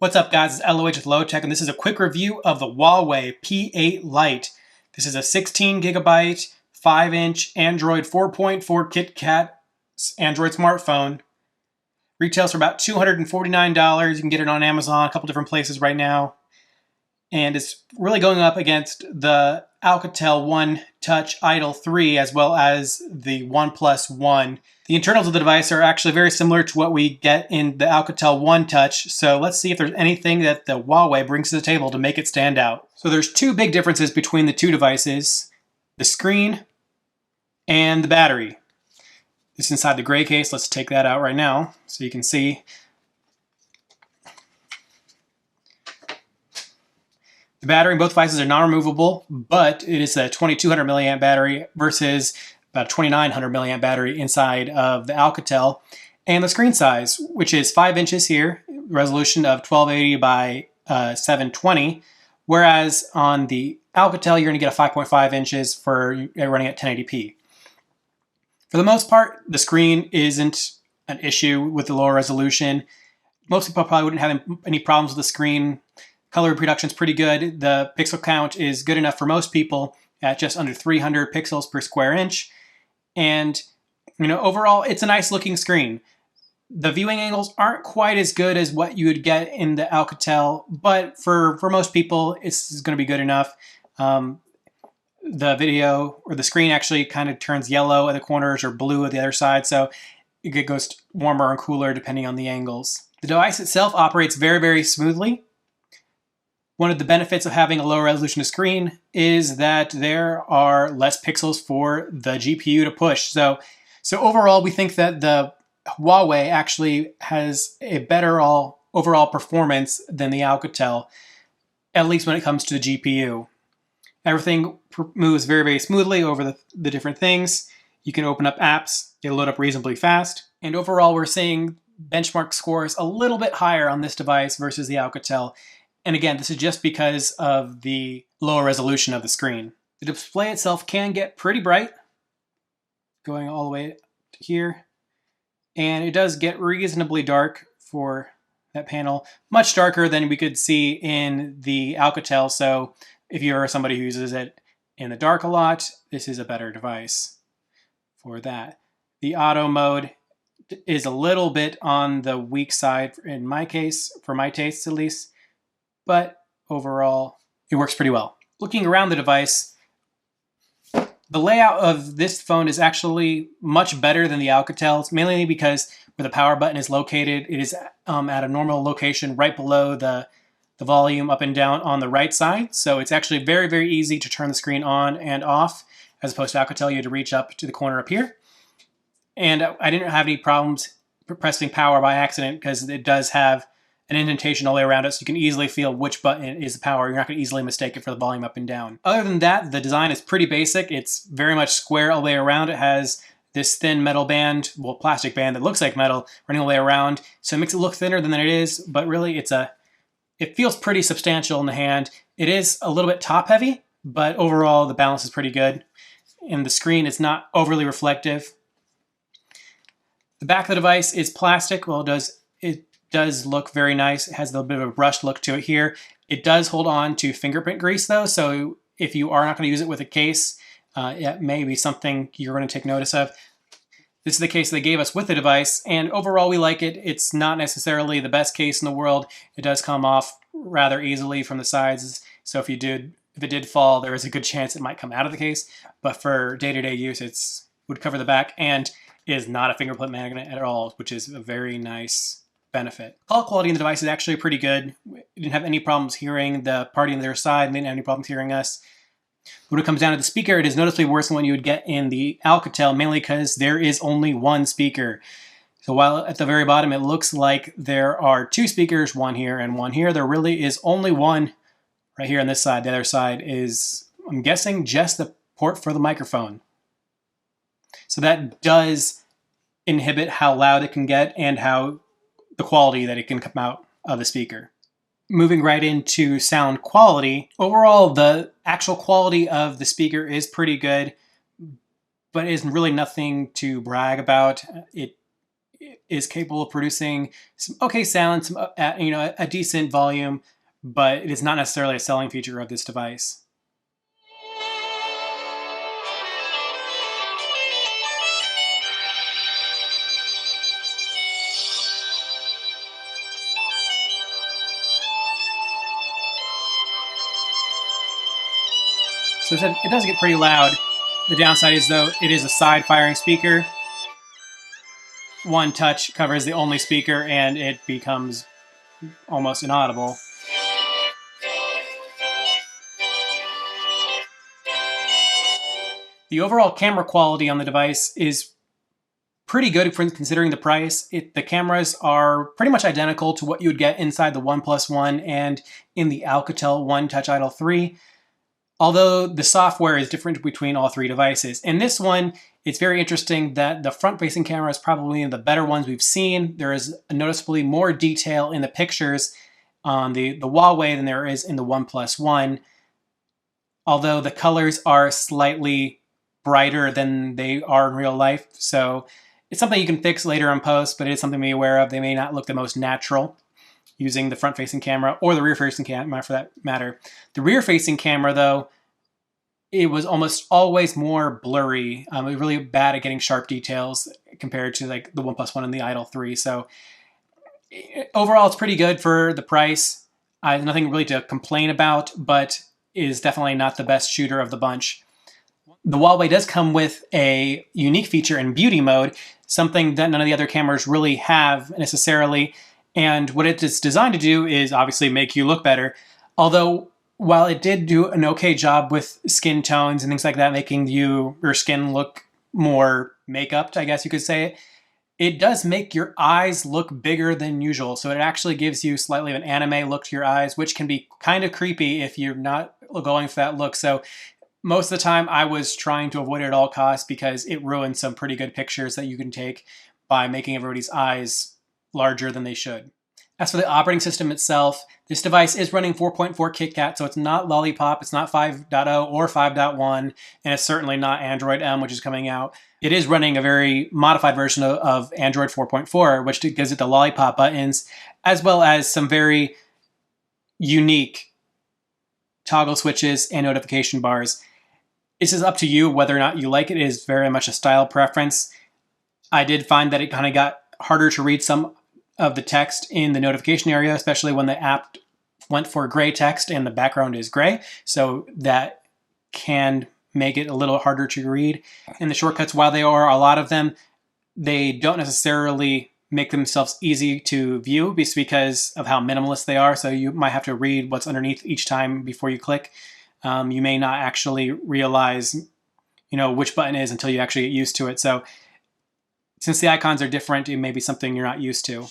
What's up, guys? It's LOH with Low Tech, and this is a quick review of the Huawei P8 Lite. This is a 16 gigabyte, 5-inch Android 4.4 KitKat Android smartphone. Retails for about $249. You can get it on Amazon, a couple different places right now. And it's really going up against the Alcatel One Touch Idol 3 as well as the OnePlus One. The internals of the device are actually very similar to what we get in the Alcatel One Touch, so let's see if there's anything that the Huawei brings to the table to make it stand out. So there's two big differences between the two devices: the screen and the battery. It's inside the gray case. Let's take that out right now so you can see. The battery in both devices are non-removable, but it is a 2200 milliamp battery versus about a 2900 milliamp battery inside of the Alcatel. And the screen size, which is 5 inches here, resolution of 1280 by 720, whereas on the Alcatel you're going to get a 5.5 inches for running at 1080p. For the most part, the screen isn't an issue with the lower resolution. Most people probably wouldn't have any problems with the screen. Color reproduction is pretty good. The pixel count is good enough for most people at just under 300 pixels per square inch. And, overall, it's a nice looking screen. The viewing angles aren't quite as good as what you would get in the Alcatel, but for most people, it's going to be good enough. The video or the screen actually kind of turns yellow at the corners or blue at the other side, so it goes warmer and cooler depending on the angles. The device itself operates very, very smoothly. One of the benefits of having a lower resolution screen is that there are less pixels for the GPU to push. So overall, we think that the Huawei actually has a better overall performance than the Alcatel, at least when it comes to the GPU. Everything moves very, very smoothly over the different things. You can open up apps, they load up reasonably fast. And overall, we're seeing benchmark scores a little bit higher on this device versus the Alcatel. And again, this is just because of the lower resolution of the screen. The display itself can get pretty bright, going all the way to here. And it does get reasonably dark for that panel, much darker than we could see in the Alcatel. So if you're somebody who uses it in the dark a lot, this is a better device for that. The auto mode is a little bit on the weak side in my case, for my tastes at least. But overall, it works pretty well. Looking around the device, the layout of this phone is actually much better than the Alcatel's, mainly because where the power button is located, it is at a normal location right below the volume up and down on the right side. So it's actually very, very easy to turn the screen on and off, as opposed to Alcatel, you had to reach up to the corner up here. And I didn't have any problems pressing power by accident because it does have an indentation all the way around it, so you can easily feel which button is the power. You're not going to easily mistake it for the volume up and down. Other than that, the design is pretty basic. It's very much square all the way around. It has this thin metal band, well, plastic band that looks like metal running all the way around, so it makes it look thinner than it is, but really it feels pretty substantial in the hand. It is a little bit top heavy, but overall the balance is pretty good. And the screen is not overly reflective. The back of the device is plastic. Well, it does look very nice. It has a little bit of a brushed look to it here. It does hold on to fingerprint grease though, so if you are not going to use it with a case, it may be something you're going to take notice of. This is the case they gave us with the device, and overall we like it. It's not necessarily the best case in the world. It does come off rather easily from the sides, so if it did fall, there is a good chance it might come out of the case, but for day-to-day use it would cover the back and is not a fingerprint magnet at all, which is a very nice benefit. Call quality in the device is actually pretty good. We didn't have any problems hearing the party on their side. They didn't have any problems hearing us. When it comes down to the speaker, it is noticeably worse than what you would get in the Alcatel, mainly because there is only one speaker. So while at the very bottom it looks like there are two speakers, one here and one here, there really is only one right here on this side. The other side is, I'm guessing, just the port for the microphone. So that does inhibit how loud it can get and how the quality that it can come out of the speaker. Moving right into sound quality, overall the actual quality of the speaker is pretty good, but is really nothing to brag about. It is capable of producing some okay sound, some a decent volume, but it is not necessarily a selling feature of this device. So it does get pretty loud. The downside is, though, it is a side-firing speaker. One touch covers the only speaker, and it becomes almost inaudible. The overall camera quality on the device is pretty good for considering the price. The cameras are pretty much identical to what you would get inside the OnePlus One and in the Alcatel One Touch Idol 3. Although the software is different between all three devices. In this one, it's very interesting that the front-facing camera is probably one of the better ones we've seen. There is noticeably more detail in the pictures on the Huawei than there is in the OnePlus One, although the colors are slightly brighter than they are in real life. So it's something you can fix later in post, but it is something to be aware of. They may not look the most natural using the front-facing camera or the rear-facing camera for that matter. The rear-facing camera, though, it was almost always more blurry. It was really bad at getting sharp details compared to like the OnePlus One and the Idol 3. So overall, it's pretty good for the price. Nothing really to complain about, but is definitely not the best shooter of the bunch. The Huawei does come with a unique feature in beauty mode, something that none of the other cameras really have necessarily. And what it is designed to do is obviously make you look better. Although, while it did do an okay job with skin tones and things like that, making your skin look more make-upped, I guess you could say, it does make your eyes look bigger than usual. So it actually gives you slightly of an anime look to your eyes, which can be kind of creepy if you're not going for that look. So most of the time I was trying to avoid it at all costs because it ruins some pretty good pictures that you can take by making everybody's eyes larger than they should. As for the operating system itself, this device is running 4.4 KitKat, so it's not Lollipop, it's not 5.0 or 5.1, and it's certainly not Android M, which is coming out. It is running a very modified version of Android 4.4, which gives it the Lollipop buttons, as well as some very unique toggle switches and notification bars. This is up to you whether or not you like it. It is very much a style preference. I did find that it kind of got harder to read some of the text in the notification area, especially when the app went for gray text and the background is gray. So that can make it a little harder to read. And the shortcuts, while there are a lot of them, they don't necessarily make themselves easy to view just because of how minimalist they are. So you might have to read what's underneath each time before you click. You may not actually realize, which button is until you actually get used to it. So since the icons are different, it may be something you're not used to.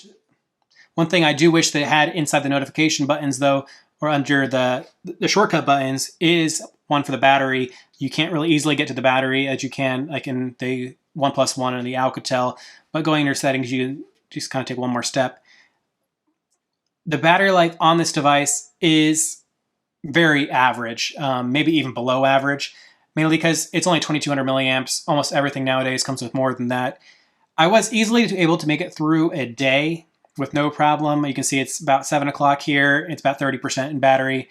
One thing I do wish they had inside the notification buttons, though, or under the shortcut buttons, is one for the battery. You can't really easily get to the battery as you can like in the OnePlus One and the Alcatel, but going into settings, you can just kind of take one more step. The battery life on this device is very average, maybe even below average, mainly because it's only 2200 milliamps. Almost everything nowadays comes with more than that. I was easily able to make it through a day with no problem. You can see it's about 7 o'clock here. It's about 30% in battery.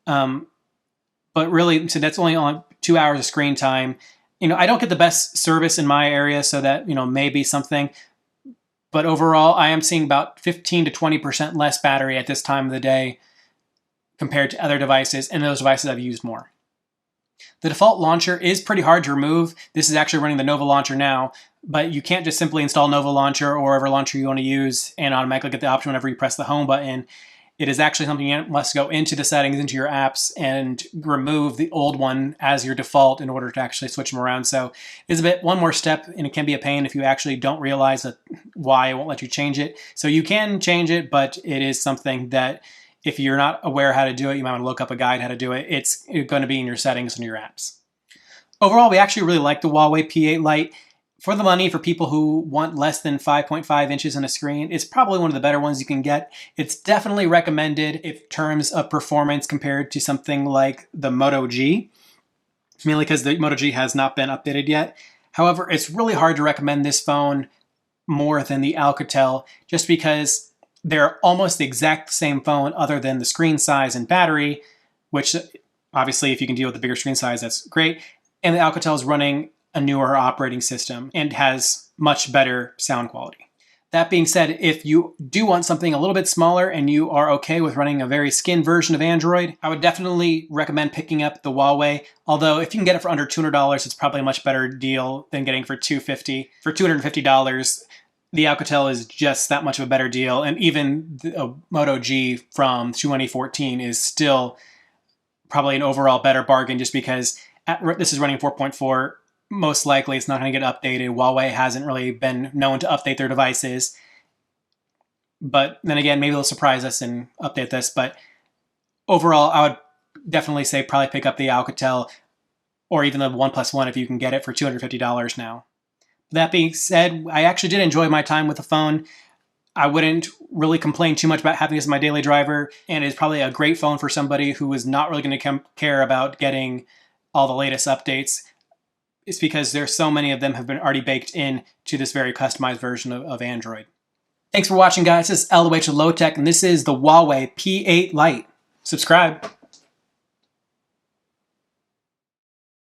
But really, so that's only on 2 hours of screen time. I don't get the best service in my area, so that, may be something. But overall, I am seeing about 15 to 20% less battery at this time of the day compared to other devices, and those devices I've used more. The default launcher is pretty hard to remove. This is actually running the Nova launcher now, but you can't just simply install Nova launcher or whatever launcher you want to use and automatically get the option whenever you press the home button. It is actually something you must go into the settings, into your apps, and remove the old one as your default in order to actually switch them around. So it's one more step, and it can be a pain if you actually don't realize why it won't let you change it. So you can change it, but it is something that if you're not aware how to do it, you might want to look up a guide how to do it. It's going to be in your settings and your apps. Overall, we actually really like the Huawei P8 Lite. For the money, for people who want less than 5.5 inches on a screen, it's probably one of the better ones you can get. It's definitely recommended in terms of performance compared to something like the Moto G, mainly because the Moto G has not been updated yet. However, it's really hard to recommend this phone more than the Alcatel, just because they're almost the exact same phone other than the screen size and battery, which obviously if you can deal with the bigger screen size, that's great. And the Alcatel is running a newer operating system and has much better sound quality. That being said, if you do want something a little bit smaller and you are okay with running a very skinned version of Android, I would definitely recommend picking up the Huawei. Although if you can get it for under $200, it's probably a much better deal than getting for $250. For $250, the Alcatel is just that much of a better deal. And even the Moto G from 2014 is still probably an overall better bargain, just because this is running 4.4. Most likely it's not going to get updated. Huawei hasn't really been known to update their devices. But then again, maybe they'll surprise us and update this. But overall, I would definitely say probably pick up the Alcatel or even the OnePlus One if you can get it for $250 now. That being said, I actually did enjoy my time with the phone. I wouldn't really complain too much about having this as my daily driver, and it's probably a great phone for somebody who is not really going to care about getting all the latest updates. It's because there's so many of them have been already baked in to this very customized version of Android. Thanks for watching, guys. This is LOH Low Tech, and this is the Huawei P8 Lite. Subscribe.